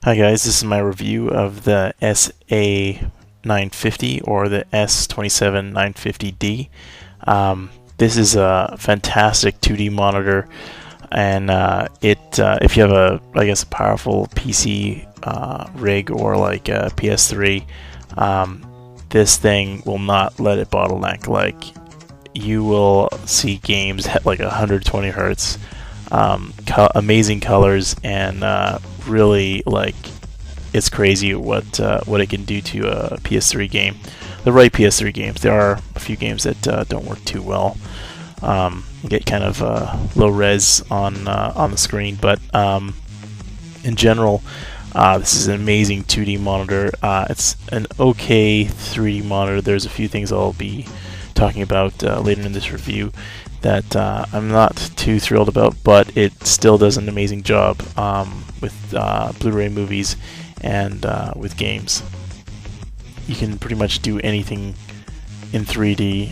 Hi guys, this is my review of the SA950 or the S27A950D. This is a fantastic 2D monitor, and if you have a powerful PC rig or like a PS3, this thing will not let it bottleneck. Like, you will see games at like 120 hertz, amazing colors, and really, like, it's crazy what it can do to a PS3 game. The right PS3 games. There are a few games that don't work too well. Get kind of low res on the screen, but in general, this is an amazing 2D monitor. It's an okay 3D monitor. There's a few things I'll be talking about later in this review that I'm not too thrilled about, but it still does an amazing job with Blu-ray movies and with games. You can pretty much do anything in 3D,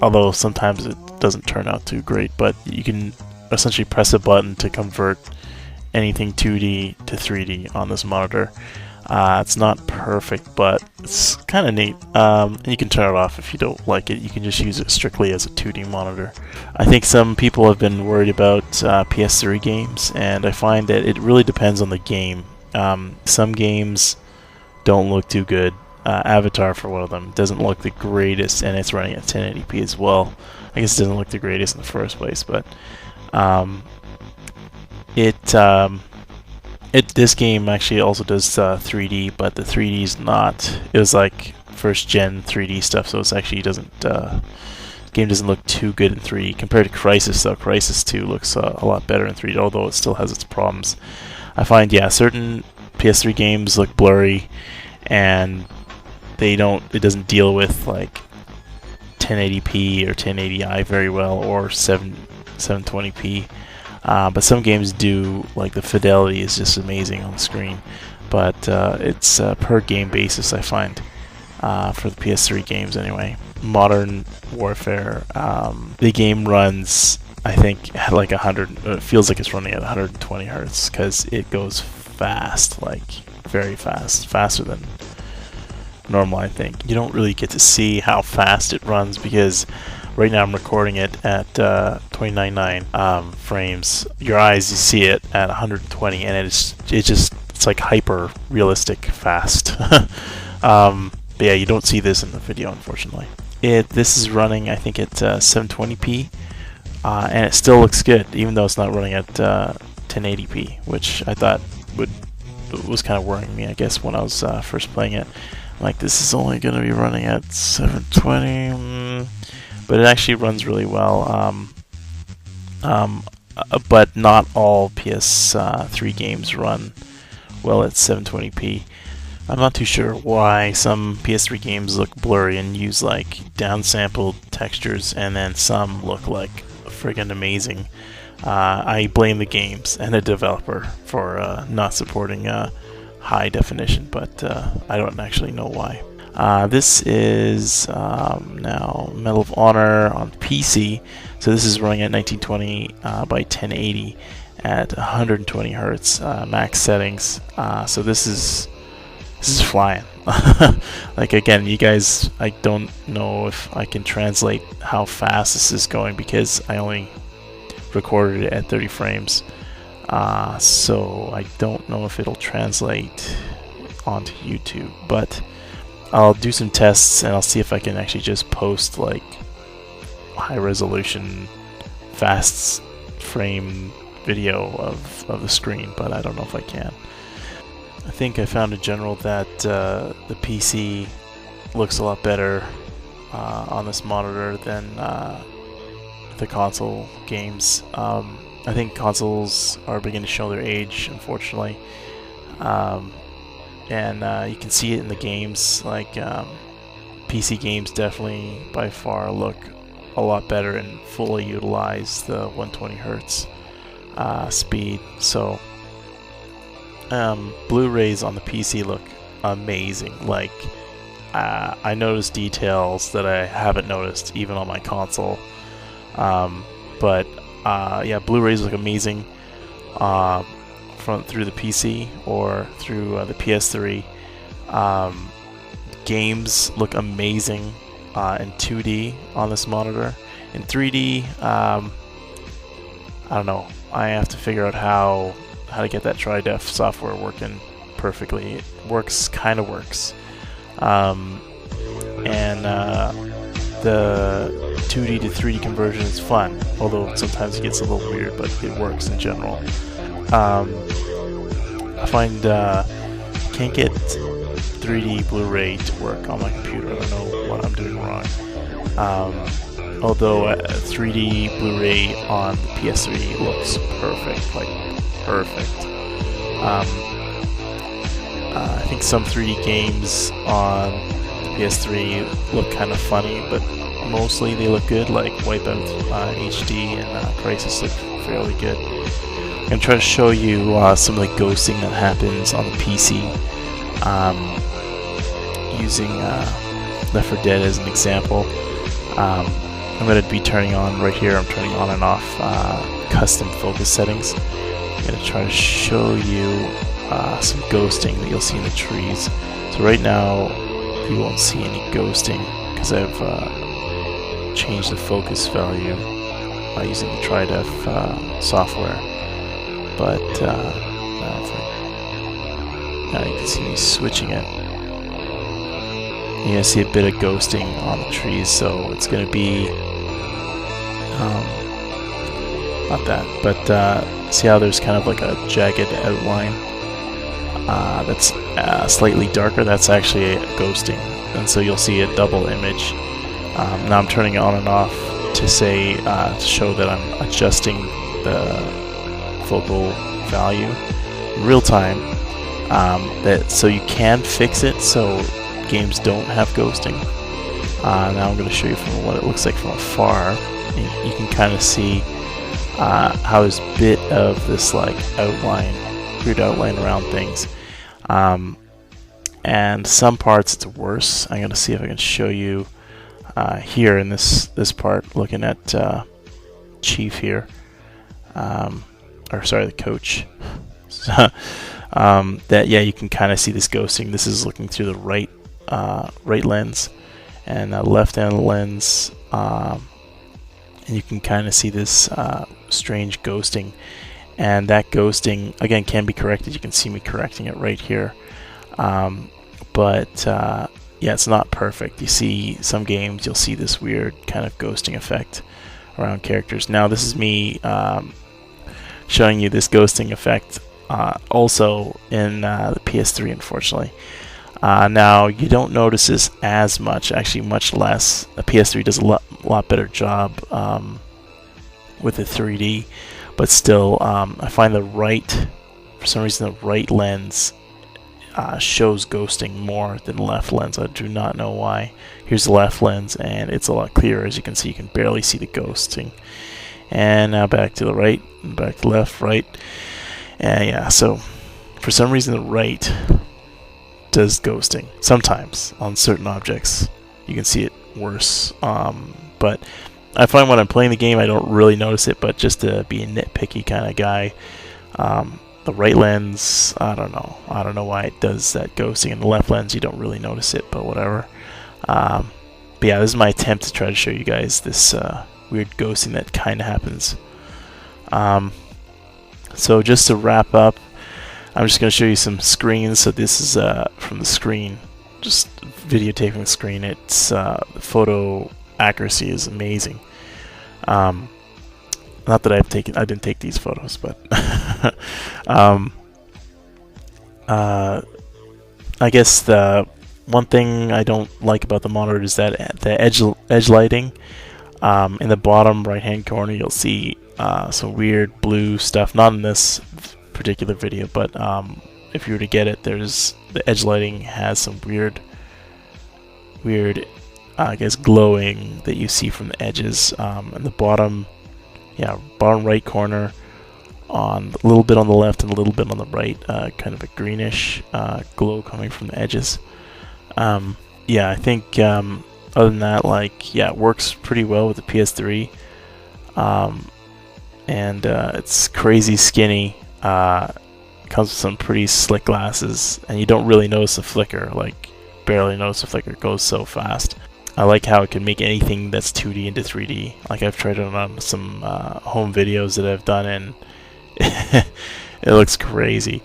although sometimes it doesn't turn out too great, but you can essentially press a button to convert anything 2D to 3D on this monitor. It's not perfect, but it's kind of neat. And you can turn it off if you don't like it. You can just use it strictly as a 2D monitor. I think some people have been worried about PS3 games, and I find that it really depends on the game. Some games don't look too good. Avatar, for one of them, doesn't look the greatest, and it's running at 1080p as well. I guess it doesn't look the greatest in the first place, but this game actually also does 3D, but the 3D is not. It was like first gen 3D stuff, so it's actually doesn't. Game doesn't look too good in 3D compared to Crysis, though. Crysis 2 looks a lot better in 3D, although it still has its problems. I find, certain PS3 games look blurry, and it doesn't deal with like 1080p or 1080i very well, or 720p. But some games do. Like, the fidelity is just amazing on the screen, but it's per game basis, I find, for the PS3 games anyway. Modern Warfare, the game runs, I think, at like 100. It feels like it's running at 120 hertz because it goes fast, like very fast, faster than normal. I think you don't really get to see how fast it runs because right now I'm recording it at 29.9 frames. Your eyes, you see it at 120, and it's like hyper realistic fast. But yeah, you don't see this in the video, unfortunately. This is running, I think, at 720p, and it still looks good, even though it's not running at 1080p, which I thought was kind of worrying me, I guess, when I was first playing it. Like, this is only going to be running at 720. But it actually runs really well. But not all PS3 games run well at 720p. I'm not too sure why some PS3 games look blurry and use like downsampled textures, and then some look like friggin' amazing. I blame the games and the developer for not supporting high definition, but I don't actually know why. This is now Medal of Honor on PC, so this is running at 1920 by 1080 at 120 hertz max settings. So this is flying. Like, again, you guys, I don't know if I can translate how fast this is going because I only recorded it at 30 frames. So I don't know if it'll translate onto YouTube, but I'll do some tests and I'll see if I can actually just post like high resolution fast frame video of the screen, but I don't know if I can. I think I found in general that the PC looks a lot better on this monitor than the console games. I think consoles are beginning to show their age, unfortunately. And you can see it in the games. Like, PC games definitely by far look a lot better and fully utilize the 120 hertz speed. So Blu-rays on the PC look amazing. Like, I noticed details that I haven't noticed even on my console. But yeah, Blu-rays look amazing. through the PC or through the PS3. Games look amazing in 2D on this monitor. In 3D, I don't know. I have to figure out how to get that TriDef software working perfectly. It works, kind of works. The 2D to 3D conversion is fun, although sometimes it gets a little weird, but it works in general. I find can't get 3D Blu-ray to work on my computer. I don't know what I'm doing wrong. Although 3D Blu-ray on the PS3 looks perfect, like perfect. I think some 3D games on the PS3 look kind of funny, but mostly they look good, like Wipeout HD and Crysis look fairly good. I'm going to try to show you some of the ghosting that happens on the PC using Left 4 Dead as an example. I'm going to be turning on right here, I'm turning on and off custom focus settings. I'm going to try to show you some ghosting that you'll see in the trees. So right now you won't see any ghosting because I've changed the focus value by using the TriDef software. But now you can see me switching it. You're going to see a bit of ghosting on the trees, so it's going to be not that, but see how there's kind of like a jagged outline that's slightly darker? That's actually a ghosting, and so you'll see a double image. Now I'm turning it on and off to say to show that I'm adjusting the focal value in real time, so you can fix it so games don't have ghosting. Now I'm going to show you from what it looks like from afar. You can kind of see how there's a bit of this like outline, weird outline around things, and some parts it's worse. I'm going to see if I can show you here in this part, looking at Chief here, or sorry, the coach. That you can kind of see this ghosting. This is looking through the right lens and left hand lens, and you can kind of see this strange ghosting, and that ghosting again can be corrected. You can see me correcting it right here, but yeah, it's not perfect. You see some games, you'll see this weird kind of ghosting effect around characters. Now this is me showing you this ghosting effect also in the PS3, unfortunately. Now you don't notice this as much, actually much less. The PS3 does a lot better job with the 3D, but still I find for some reason the right lens shows ghosting more than the left lens. I do not know why. Here's the left lens and it's a lot clearer. As you can see, you can barely see the ghosting. And now back to the right, and back to left, right. And yeah, so for some reason the right does ghosting sometimes on certain objects. You can see it worse, but I find when I'm playing the game I don't really notice it, but just to be a nitpicky kind of guy, the right lens, I don't know why it does that ghosting, and the left lens you don't really notice it, but whatever. But yeah, this is my attempt to try to show you guys this weird ghosting that kind of happens. So just to wrap up, I'm just going to show you some screens. So this is from the screen, just videotaping the screen. It's photo accuracy is amazing. Not that I didn't take these photos, but I guess the one thing I don't like about the monitor is that the edge lighting. In the bottom right hand corner you'll see some weird blue stuff, not in this particular video, but if you were to get it, there's the edge lighting has some weird I guess glowing that you see from the edges. In the bottom right corner, on a little bit on the left and a little bit on the right, kind of a greenish glow coming from the edges. Yeah, I think other than that, it works pretty well with the PS3, and it's crazy skinny. It comes with some pretty slick glasses, and you don't really notice the flicker, like barely notice the flicker. It goes so fast. I like how it can make anything that's 2D into 3D. Like I've tried it on some home videos that I've done, and it looks crazy.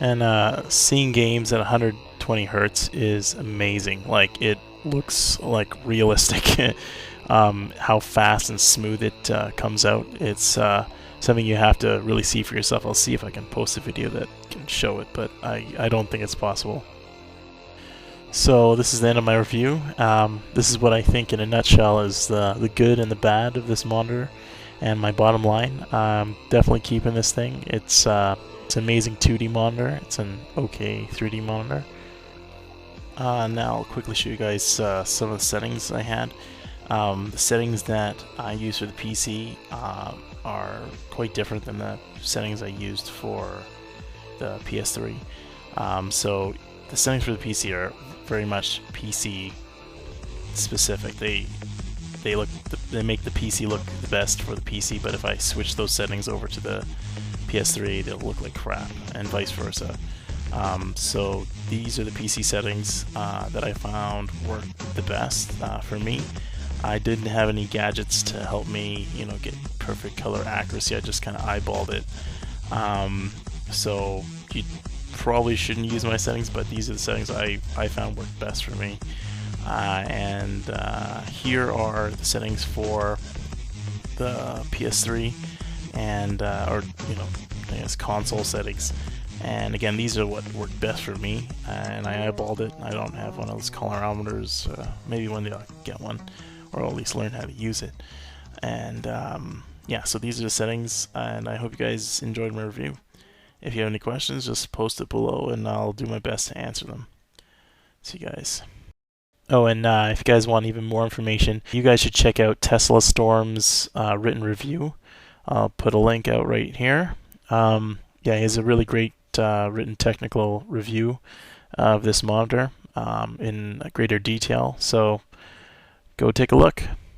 And seeing games at 120 hertz is amazing. Like it looks like realistic. How fast and smooth it comes out. It's something you have to really see for yourself. I'll see if I can post a video that can show it, but I don't think it's possible. So this is the end of my review. This is what I think in a nutshell is the good and the bad of this monitor, and my bottom line. Definitely keeping this thing. It's an amazing 2D monitor. It's an okay 3D monitor. Now I'll quickly show you guys some of the settings I had. The settings that I use for the PC are quite different than the settings I used for the PS3. So the settings for the PC are very much PC specific. They make the PC look the best for the PC, but if I switch those settings over to the PS3, they'll look like crap, and vice versa. So these are the PC settings that I found work the best for me. I didn't have any gadgets to help me, get perfect color accuracy. I just kind of eyeballed it. So you probably shouldn't use my settings, but these are the settings I found work best for me. And here are the settings for the PS3 and I guess console settings. And again, these are what worked best for me, and I eyeballed it. I don't have one of those colorimeters. Maybe one day I'll get one, or at least learn how to use it. And yeah, so these are the settings, and I hope you guys enjoyed my review. If you have any questions, just post it below, and I'll do my best to answer them. See you guys. Oh, and if you guys want even more information, you guys should check out Tesla Storm's written review. I'll put a link out right here. Yeah, he has a really great written technical review of this monitor in greater detail. So go take a look.